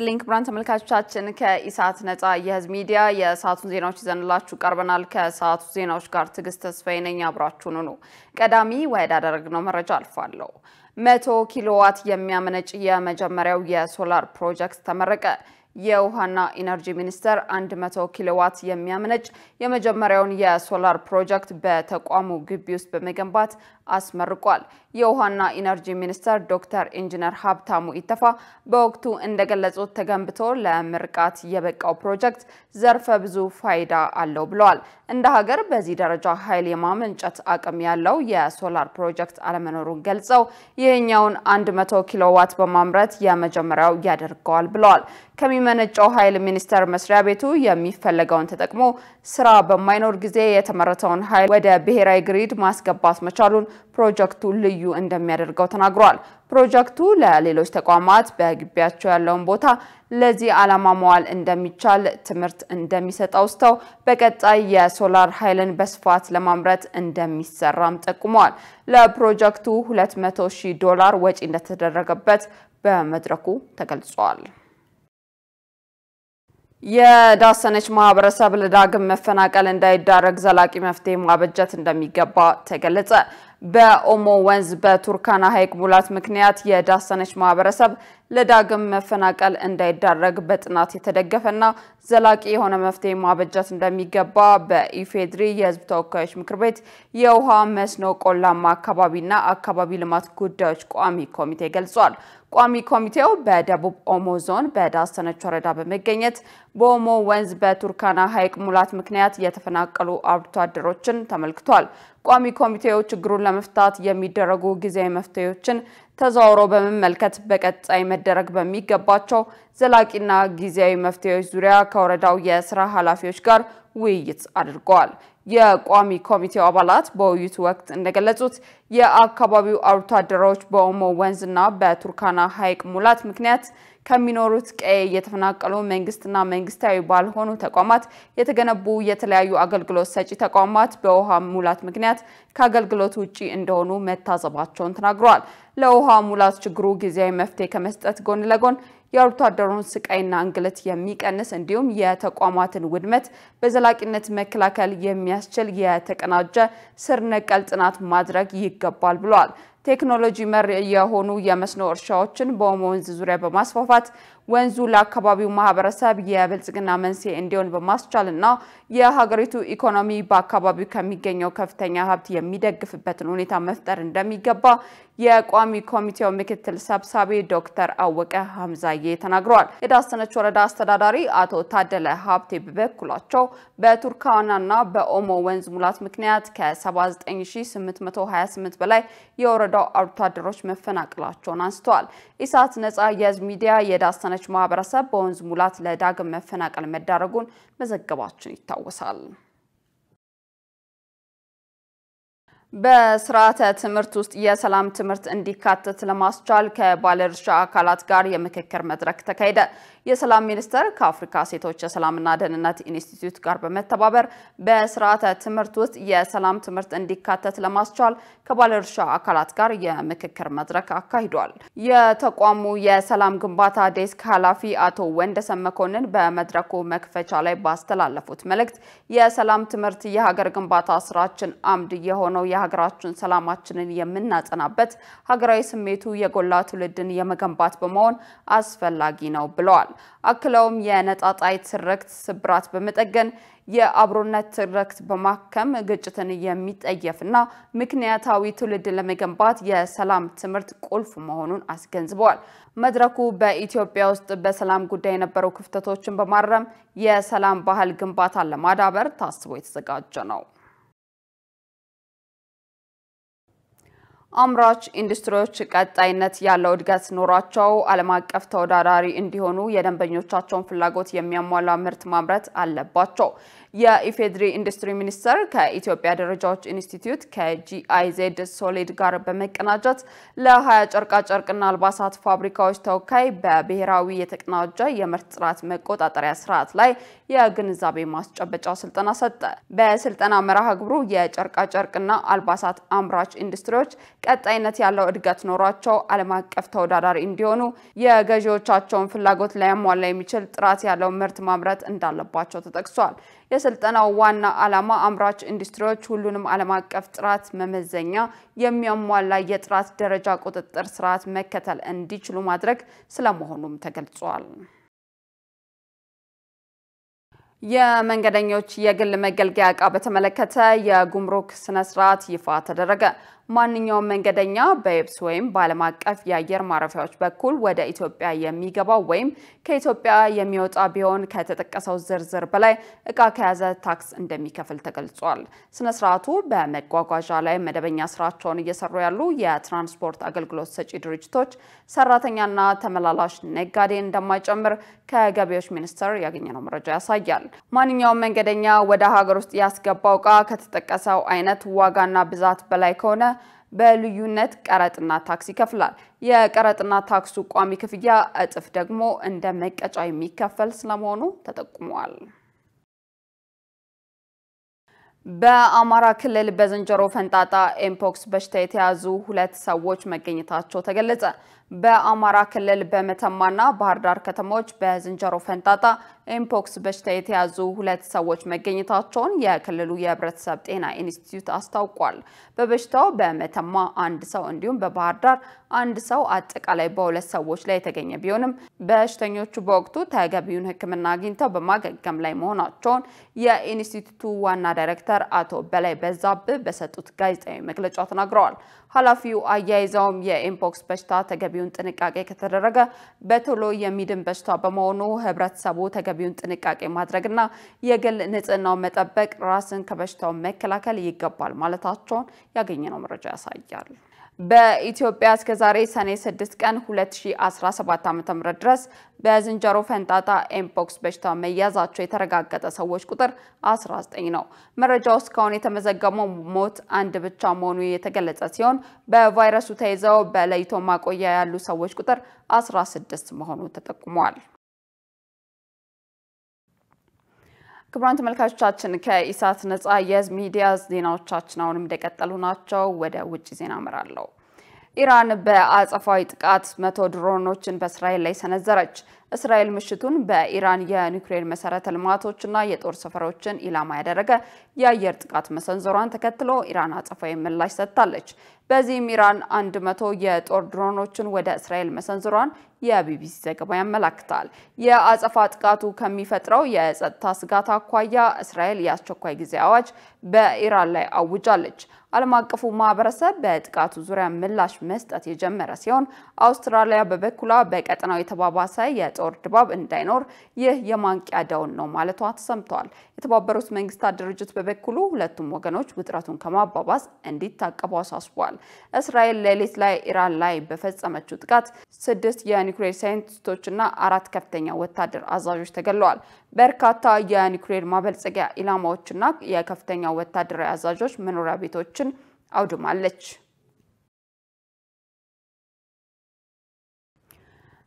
ይስጥልኝ ክቡራን ተመልካቾቻችን ከኢሳት ነፃ የህዝብ ሚዲያ የሰዓቱን ዜናዎች ይዘንላችሁ ቀርበናል። ከሰዓቱ ዜናዎች ጋር ትግስት ተስፋዬ ነኝ። አብራችሁን ሁኑ። ቀዳሚ ወዳደረግነው መረጃ አልፋለሁ። 100 ኪሎዋት የሚያመነጭ የመጀመሪያው የሶላር ፕሮጀክት ተመረቀ። የውሃና ኢነርጂ ሚኒስቴር 100 ኪሎዋት የሚያመነጭ የመጀመሪያውን የሶላር ፕሮጀክት በተቋሙ ግቢ ውስጥ በመገንባት አስመርቋል። የውሃና ኢነርጂ ሚኒስቴር ዶክተር ኢንጂነር ሀብታሙ ኢተፋ በወቅቱ እንደገለጹት ተገንብቶ ለምርቃት የበቃው ፕሮጀክት ዘርፈ ብዙ ፋይዳ አለው ብለዋል። እንደ ሀገር በዚህ ደረጃ ኃይል የማመንጨት አቅም ያለው የሶላር ፕሮጀክት አለመኖሩን ገልጸው ይህኛውን 100 ኪሎዋት በማምረት የመጀመሪያው ያደርገዋል ብለዋል። ከሚመነጨው ኃይል ሚኒስቴር መስሪያ ቤቱ የሚፈለገውን ተጠቅሞ ስራ በማይኖር ጊዜ የተመረተውን ኃይል ወደ ብሔራዊ ግሪድ ማስገባት መቻሉን ፕሮጀክቱ ልዩ እንደሚያደርገው ተናግሯል። ፕሮጀክቱ ለሌሎች ተቋማት በግቢያቸው ያለውን ቦታ ለዚህ ዓላማ መዋል እንደሚቻል ትምህርት እንደሚሰጠው አውስተው በቀጣይ የሶላር ኃይልን በስፋት ለማምረት እንደሚሰራም ጠቁመዋል። ለፕሮጀክቱ $200,000 ወጪ እንደተደረገበት በመድረኩ ተገልጿል። የዳሰነች ማህበረሰብ ለዳግም መፈናቀል እንዳይዳረግ ዘላቂ መፍትሄ ማበጀት እንደሚገባ ተገለጸ። በኦሞ ወንዝ በቱርካና ሐይቅ ሙላት ምክንያት የዳሰነች ማህበረሰብ ለዳግም መፈናቀል እንዳይዳረግ በጥናት የተደገፈና ዘላቂ የሆነ መፍትሄ ማበጀት እንደሚገባ በኢፌድሪ የህዝብ ተወካዮች ምክር ቤት የውሃ መስኖ ቆላማ አካባቢና አካባቢ ልማት ጉዳዮች ቋሚ ኮሚቴ ገልጿል። ቋሚ ኮሚቴው በደቡብ ኦሞ ዞን በዳሰነች ወረዳ በመገኘት በኦሞ ወንዝ በቱርካና ሐይቅ ሙላት ምክንያት የተፈናቀሉ አርብቶ አደሮችን ተመልክቷል። ቋሚ ኮሚቴው ችግሩን ለመፍታት የሚደረጉ ጊዜያዊ መፍትሄዎችን ተዛውሮ በመመልከት በቀጣይ መደረግ በሚገባቸው ዘላቂና ጊዜያዊ መፍትሄዎች ዙሪያ ከወረዳው የሥራ ኃላፊዎች ጋር ውይይት አድርገዋል። የቋሚ ኮሚቴው አባላት በውይይቱ ወቅት እንደገለጹት የአካባቢው አርብቶ አደሮች በኦሞ ወንዝና በቱርካና ሐይቅ ሙላት ምክንያት ከሚኖሩት ቀዬ የተፈናቀሉ መንግስትና መንግስታዊ ባልሆኑ ተቋማት የተገነቡ የተለያዩ አገልግሎት ሰጪ ተቋማት በውሃ ሙላት ምክንያት ከአገልግሎት ውጪ እንደሆኑ መታዘባቸውን ተናግረዋል። ለውሃ ሙላት ችግሩ ጊዜያዊ መፍትሄ ከመስጠት ጎን ለጎን የአርብቶ አደሩን ስቃይና እንግልት የሚቀንስ እንዲሁም የተቋማትን ውድመት በዘላቂነት መከላከል የሚያስችል የተቀናጀ ስር ነቀል ጥናት ማድረግ ይገባል ብለዋል። ቴክኖሎጂ መር የሆኑ የመስኖ እርሻዎችን በኦሞ ወንዝ ዙሪያ በማስፋፋት ወንዙ ለአካባቢው ማህበረሰብ የብልጽግና መንስኤ እንዲሆን በማስቻልና የሀገሪቱ ኢኮኖሚ በአካባቢው ከሚገኘው ከፍተኛ ሀብት የሚደግፍበትን ሁኔታ መፍጠር እንደሚገባ የቋሚ ኮሚቴው ምክትል ሰብሳቢ ዶክተር አወቀ ሐምዛዬ ተናግረዋል። የዳሰነች ወረዳ አስተዳዳሪ አቶ ታደለ ሀብቴ በበኩላቸው በቱርካናና በኦሞ ወንዝ ሙላት ምክንያት ከ79828 በላይ የወረዳው አርብቶ አደሮች መፈናቀላቸውን አንስተዋል። ኢሳት ነፃ የህዝብ ሚዲያ የዳሰነች ማህበረሰብ በወንዝ ሙላት ለዳግም መፈናቀል መዳረጉን መዘገባችን ይታወሳል። በስርዓተ ትምህርት ውስጥ የሰላም ትምህርት እንዲካተት ለማስቻል ከባለድርሻ አካላት ጋር የምክክር መድረክ ተካሄደ። የሰላም ሚኒስቴር ከአፍሪካ ሴቶች የሰላምና ደህንነት ኢንስቲትዩት ጋር በመተባበር በስርዓተ ትምህርት ውስጥ የሰላም ትምህርት እንዲካተት ለማስቻል ከባለድርሻ አካላት ጋር የምክክር መድረክ አካሂዷል። የተቋሙ የሰላም ግንባታ ዴስክ ኃላፊ አቶ ወንደሰን መኮንን በመድረኩ መክፈቻ ላይ ባስተላለፉት መልእክት የሰላም ትምህርት የሀገር ግንባታ ስራችን አምድ የሆነው የሀገራችን ሰላማችንን የምናጸናበት ሀገራዊ ስሜቱ የጎላ ትውልድን የመገንባት በመሆን አስፈላጊ ነው ብለዋል። አክለውም የነጣጣይ ትርክት ስብራት በመጠገን የአብሮነት ትርክት በማከም ግጭትን የሚጠየፍና ምክንያታዊ ትውልድን ለመገንባት የሰላም ትምህርት ቁልፍ መሆኑን አስገንዝበዋል። መድረኩ በኢትዮጵያ ውስጥ በሰላም ጉዳይ የነበሩ ክፍተቶችን በማረም የሰላም ባህል ግንባታን ለማዳበር ታስቦ የተዘጋጀ ነው። አምራች ኢንዱስትሪዎች ቀጣይነት ያለው እድገት ኖራቸው ዓለም አቀፍ ተወዳዳሪ እንዲሆኑ የደንበኞቻቸውን ፍላጎት የሚያሟላ ምርት ማምረት አለባቸው። የኢፌድሪ ኢንዱስትሪ ሚኒስቴር ከኢትዮጵያ ደረጃዎች ኢንስቲትዩት ከጂአይዜድ ሶሊድ ጋር በመቀናጀት ለ20 ጨርቃ ጨርቅና አልባሳት ፋብሪካዎች ተወካይ በብሔራዊ የተቀናጀ የምርት ጥራት መቆጣጠሪያ ስርዓት ላይ የግንዛቤ ማስጨበጫ ስልጠና ሰጠ። በስልጠና መርሃ ግብሩ የጨርቃ ጨርቅና አልባሳት አምራች ኢንዱስትሪዎች ቀጣይነት ያለው እድገት ኖሯቸው ዓለም አቀፍ ተወዳዳሪ እንዲሆኑ የገዢዎቻቸውን ፍላጎት ሊያሟላ የሚችል ጥራት ያለው ምርት ማምረት እንዳለባቸው ተጠቅሷል። የስልጠናው ዋና ዓላማ አምራች ኢንዱስትሪዎች ሁሉንም ዓለም አቀፍ ጥራት መመዘኛ የሚያሟላ የጥራት ደረጃ ቁጥጥር ስርዓት መከተል እንዲችሉ ማድረግ ስለመሆኑም ተገልጿል። የመንገደኞች የግል መገልገያ ዕቃ በተመለከተ የጉምሩክ ስነ ስርዓት ይፋ ተደረገ። ማንኛውም መንገደኛ በየብስ ወይም በዓለም አቀፍ የአየር ማረፊያዎች በኩል ወደ ኢትዮጵያ የሚገባው ወይም ከኢትዮጵያ የሚወጣ ቢሆን ከተጠቀሰው ዝርዝር በላይ ዕቃ ከያዘ ታክስ እንደሚከፍል ተገልጿል። ስነ ስርዓቱ በመጓጓዣ ላይ መደበኛ ስራቸውን እየሰሩ ያሉ የትራንስፖርት አገልግሎት ሰጪ ድርጅቶች ሰራተኛና ተመላላሽ ነጋዴ እንደማይጨምር ከገቢዎች ሚኒስቴር ያገኘነው መረጃ ያሳያል። ማንኛውም መንገደኛ ወደ ሀገር ውስጥ ያስገባው ዕቃ ከተጠቀሰው አይነት ዋጋና ብዛት በላይ ከሆነ በልዩነት ቀረጥና ታክስ ይከፍላል። የቀረጥና ታክሱ ቋሚ ክፍያ እጥፍ ደግሞ እንደ መቀጫ የሚከፈል ስለመሆኑ ተጠቁሟል። በአማራ ክልል በዝንጀሮ ፈንጣጣ ኤምፖክስ በሽታ የተያዙ 2 ሰዎች መገኘታቸው ተገለጸ። በአማራ ክልል በመተማና ባህር ዳር ከተሞች በዝንጀሮ ፈንጣጣ ኤምፖክስ በሽታ የተያዙ 2 ሰዎች መገኘታቸውን የክልሉ የህብረተሰብ ጤና ኢንስቲትዩት አስታውቋል። በበሽታው በመተማ 1 ሰው እንዲሁም በባህር ዳር 1 ሰው አጠቃላይ በ2 ሰዎች ላይ የተገኘ ቢሆንም በሽተኞቹ በወቅቱ ተገቢውን ሕክምና አግኝተው በማገገም ላይ መሆናቸውን የኢንስቲትዩቱ ዋና ዳይሬክተር አቶ በላይ በዛብህ በሰጡት ጋዜጣዊ መግለጫ ተናግረዋል። ኃላፊው አያይዘውም የኤምፖክስ በሽታ ተገቢውን ጥንቃቄ ከተደረገ በቶሎ የሚድን በሽታ በመሆኑ ህብረተሰቡ ተገቢውን ጥንቃቄ ማድረግና የግል ንጽህናውን መጠበቅ ራስን ከበሽታው መከላከል ይገባል ማለታቸውን ያገኘነው መረጃ ያሳያል። በኢትዮጵያ እስከ ዛሬ ሰኔ 6 ቀን 2017 ዓ.ም ድረስ በዝንጀሮ ፈንጣጣ ኤምፖክስ በሽታ መያዛቸው የተረጋገጠ ሰዎች ቁጥር 19 ነው። መረጃው እስካሁን የተመዘገበው ሞት 1 ብቻ መሆኑ የተገለጸ ሲሆን በቫይረሱ ተይዘው በለይቶ ማቆያ ያሉ ሰዎች ቁጥር 16 መሆኑ ተጠቁሟል። ክቡራን ተመልካቾቻችን ከኢሳት ነጻ የህዝብ ሚዲያ ዜናዎቻችን አሁንም እንደቀጠሉ ናቸው። ወደ ውጭ ዜና አመራለሁ። ኢራን በአጸፋዊ ጥቃት 100 ድሮኖችን በእስራኤል ላይ ሰነዘረች። እስራኤል ምሽቱን በኢራን የኒውክሌር መሰረተ ልማቶችና የጦር ሰፈሮችን ኢላማ ያደረገ የአየር ጥቃት መሰንዘሯን ተከትሎ ኢራን አጸፋዊ ምላሽ ሰጥታለች። በዚህም ኢራን 100 የጦር ድሮኖችን ወደ እስራኤል መሰንዘሯን የቢቢሲ ዘገባ ያመለክታል። የአጸፋ ጥቃቱ ከሚፈጥረው የጸጥታ ስጋት አኳያ እስራኤል የአስቸኳይ ጊዜ አዋጅ በኢራን ላይ አውጃለች። ዓለም አቀፉ ማህበረሰብ በጥቃቱ ዙሪያ ምላሽ መስጠት የጀመረ ሲሆን አውስትራሊያ በበኩሏ በቀጠናው የተባባሰ የጦር ድባብ እንዳይኖር ይህ የማንቂያ ደውል ነው ማለቷ ተሰምቷል። የተባበሩት መንግስታት ድርጅት በበኩሉ ሁለቱም ወገኖች ውጥረቱን ከማባባስ እንዲታቀቡ አሳስቧል። እስራኤል ሌሊት ላይ ኢራን ላይ በፈጸመችው ጥቃት 6 የኒውክሌር ሳይንቲስቶችና 4 ከፍተኛ ወታደር አዛዦች ተገድለዋል። በርካታ የኒውክሌር ማበልጸጊያ ኢላማዎችና የከፍተኛ ወታደራዊ አዛዦች መኖሪያ ቤቶችን አውድማለች።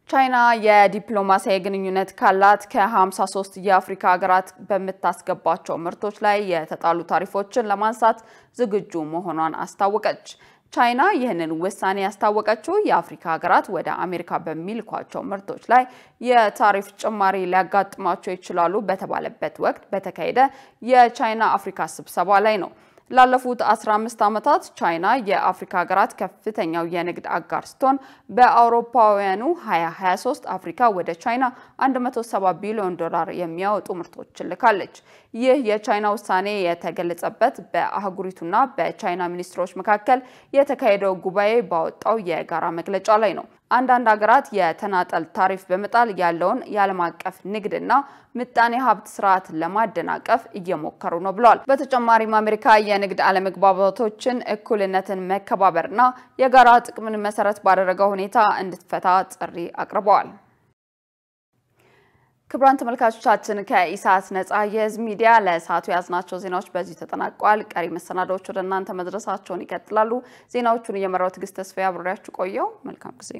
ቻይና የዲፕሎማሲያዊ ግንኙነት ካላት ከ53 የአፍሪካ ሀገራት በመታስገባቸው ምርቶች ላይ የተጣሉ ታሪፎችን ለማንሳት ዝግጁ መሆኗን አስታወቀች። ቻይና ይህንን ውሳኔ ያስታወቀችው የአፍሪካ ሀገራት ወደ አሜሪካ በሚልኳቸው ምርቶች ላይ የታሪፍ ጭማሪ ሊያጋጥማቸው ይችላሉ በተባለበት ወቅት በተካሄደ የቻይና አፍሪካ ስብሰባ ላይ ነው። ላለፉት 15 ዓመታት ቻይና የአፍሪካ ሀገራት ከፍተኛው የንግድ አጋር ስትሆን በአውሮፓውያኑ 2023 አፍሪካ ወደ ቻይና 170 ቢሊዮን ዶላር የሚያወጡ ምርቶችን ልካለች። ይህ የቻይና ውሳኔ የተገለጸበት በአህጉሪቱና በቻይና ሚኒስትሮች መካከል የተካሄደው ጉባኤ ባወጣው የጋራ መግለጫ ላይ ነው። አንዳንድ ሀገራት የተናጠል ታሪፍ በመጣል ያለውን የዓለም አቀፍ ንግድና ምጣኔ ሀብት ስርዓት ለማደናቀፍ እየሞከሩ ነው ብለዋል። በተጨማሪም አሜሪካ የንግድ አለመግባባቶችን፣ እኩልነትን፣ መከባበርና የጋራ ጥቅምን መሰረት ባደረገው ሁኔታ እንድትፈታ ጥሪ አቅርበዋል። ክቡራን ተመልካቾቻችን ከኢሳት ነጻ የህዝብ ሚዲያ ለሰዓቱ ያዝናቸው ዜናዎች በዚህ ተጠናቀዋል። ቀሪ መሰናዶዎች ወደ እናንተ መድረሳቸውን ይቀጥላሉ። ዜናዎቹን እየመራው ትግስት ተስፋዬ አብሬያችሁ ቆየው። መልካም ጊዜ